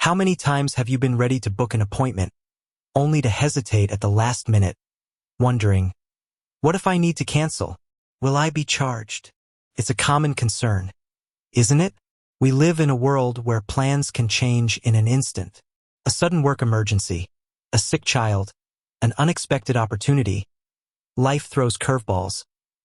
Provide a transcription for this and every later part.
How many times have you been ready to book an appointment, only to hesitate at the last minute, wondering, what if I need to cancel? Will I be charged? It's a common concern, isn't it? We live in a world where plans can change in an instant. A sudden work emergency, a sick child, an unexpected opportunity. Life throws curveballs,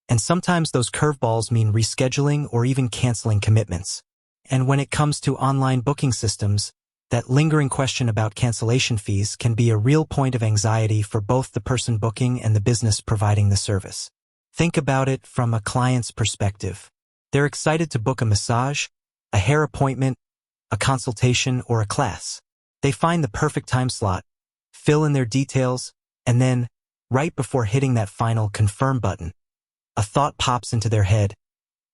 and sometimes those curveballs mean rescheduling or even canceling commitments. And when it comes to online booking systems, that lingering question about cancellation fees can be a real point of anxiety for both the person booking and the business providing the service. Think about it from a client's perspective. They're excited to book a massage, a hair appointment, a consultation, or a class. They find the perfect time slot, fill in their details, and then, right before hitting that final confirm button, a thought pops into their head.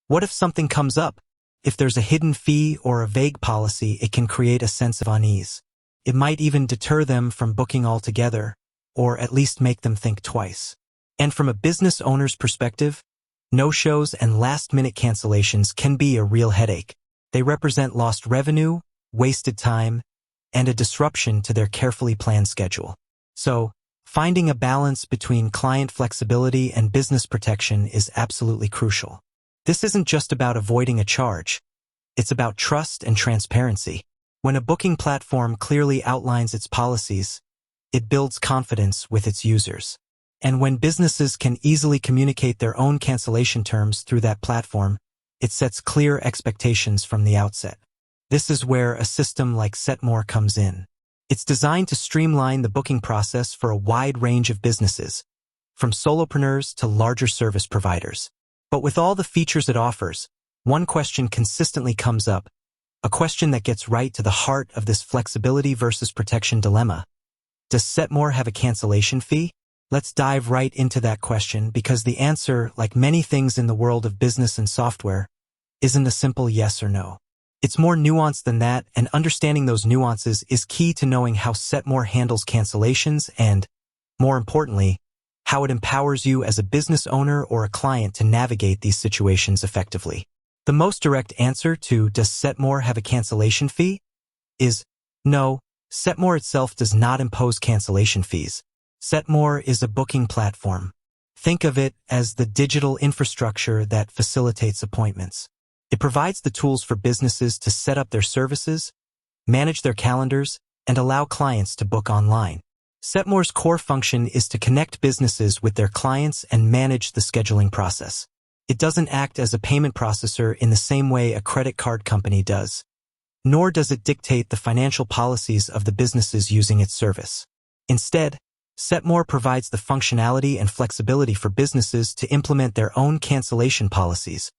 What if something comes up? If there's a hidden fee or a vague policy, it can create a sense of unease. It might even deter them from booking altogether, or at least make them think twice. And from a business owner's perspective, no-shows and last-minute cancellations can be a real headache. They represent lost revenue, wasted time, and a disruption to their carefully planned schedule. So, finding a balance between client flexibility and business protection is absolutely crucial. This isn't just about avoiding a charge. It's about trust and transparency. When a booking platform clearly outlines its policies, it builds confidence with its users. And when businesses can easily communicate their own cancellation terms through that platform, it sets clear expectations from the outset. This is where a system like Setmore comes in. It's designed to streamline the booking process for a wide range of businesses, from solopreneurs to larger service providers. But with all the features it offers, one question consistently comes up, a question that gets right to the heart of this flexibility versus protection dilemma. Does Setmore have a cancellation fee? Let's dive right into that question because the answer, like many things in the world of business and software, isn't a simple yes or no. It's more nuanced than that, and understanding those nuances is key to knowing how Setmore handles cancellations and, more importantly, how it empowers you as a business owner or a client to navigate these situations effectively. The most direct answer to does Setmore have a cancellation fee? Is no, Setmore itself does not impose cancellation fees. Setmore is a booking platform. Think of it as the digital infrastructure that facilitates appointments. It provides the tools for businesses to set up their services, manage their calendars, and allow clients to book online. Setmore's core function is to connect businesses with their clients and manage the scheduling process. It doesn't act as a payment processor in the same way a credit card company does, nor does it dictate the financial policies of the businesses using its service. Instead, Setmore provides the functionality and flexibility for businesses to implement their own cancellation policies,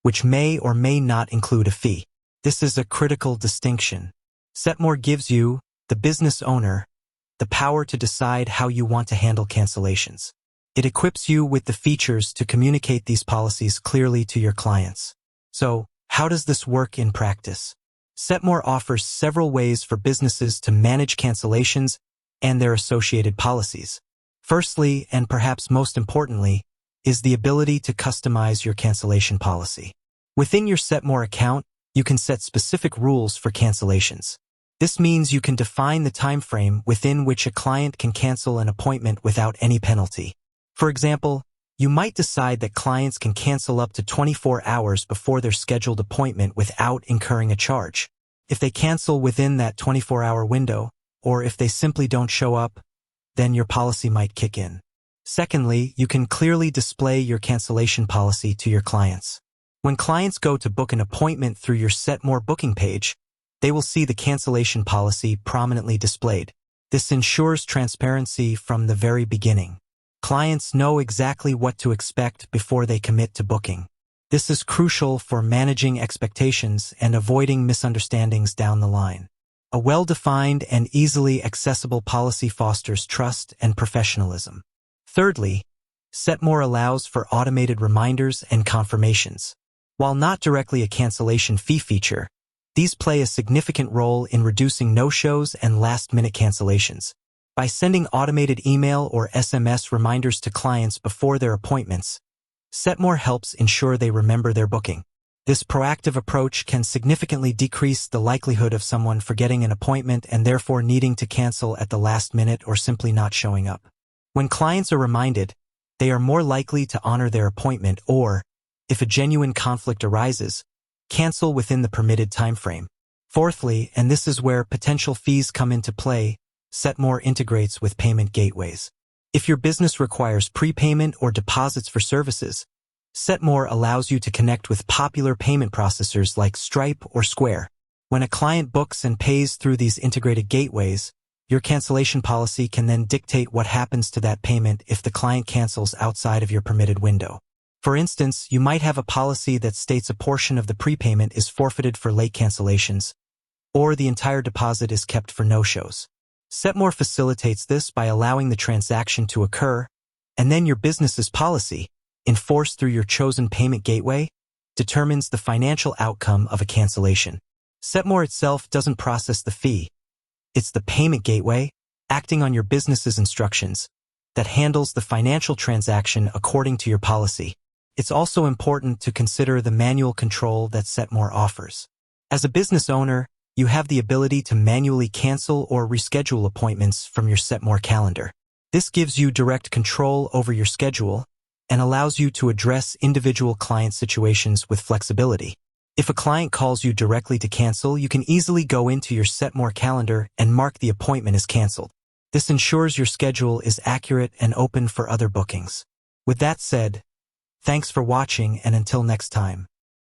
which may or may not include a fee. This is a critical distinction. Setmore gives you, the business owner, the power to decide how you want to handle cancellations. It equips you with the features to communicate these policies clearly to your clients. So, how does this work in practice? Setmore offers several ways for businesses to manage cancellations and their associated policies. Firstly, and perhaps most importantly, is the ability to customize your cancellation policy. Within your Setmore account, you can set specific rules for cancellations. This means you can define the time frame within which a client can cancel an appointment without any penalty. For example, you might decide that clients can cancel up to 24 hours before their scheduled appointment without incurring a charge. If they cancel within that 24-hour window, or if they simply don't show up, then your policy might kick in. Secondly, you can clearly display your cancellation policy to your clients. When clients go to book an appointment through your Setmore booking page, they will see the cancellation policy prominently displayed. This ensures transparency from the very beginning. Clients know exactly what to expect before they commit to booking. This is crucial for managing expectations and avoiding misunderstandings down the line. A well-defined and easily accessible policy fosters trust and professionalism. Thirdly, Setmore allows for automated reminders and confirmations. While not directly a cancellation fee feature, these play a significant role in reducing no-shows and last-minute cancellations. By sending automated email or SMS reminders to clients before their appointments, Setmore helps ensure they remember their booking. This proactive approach can significantly decrease the likelihood of someone forgetting an appointment and therefore needing to cancel at the last minute or simply not showing up. When clients are reminded, they are more likely to honor their appointment or, if a genuine conflict arises, cancel within the permitted timeframe. Fourthly, and this is where potential fees come into play, Setmore integrates with payment gateways. If your business requires prepayment or deposits for services, Setmore allows you to connect with popular payment processors like Stripe or Square. When a client books and pays through these integrated gateways, your cancellation policy can then dictate what happens to that payment if the client cancels outside of your permitted window. For instance, you might have a policy that states a portion of the prepayment is forfeited for late cancellations, or the entire deposit is kept for no-shows. Setmore facilitates this by allowing the transaction to occur, and then your business's policy, enforced through your chosen payment gateway, determines the financial outcome of a cancellation. Setmore itself doesn't process the fee. It's the payment gateway, acting on your business's instructions, that handles the financial transaction according to your policy. It's also important to consider the manual control that Setmore offers. As a business owner, you have the ability to manually cancel or reschedule appointments from your Setmore calendar. This gives you direct control over your schedule and allows you to address individual client situations with flexibility. If a client calls you directly to cancel, you can easily go into your Setmore calendar and mark the appointment as canceled. This ensures your schedule is accurate and open for other bookings. With that said, thanks for watching, and until next time.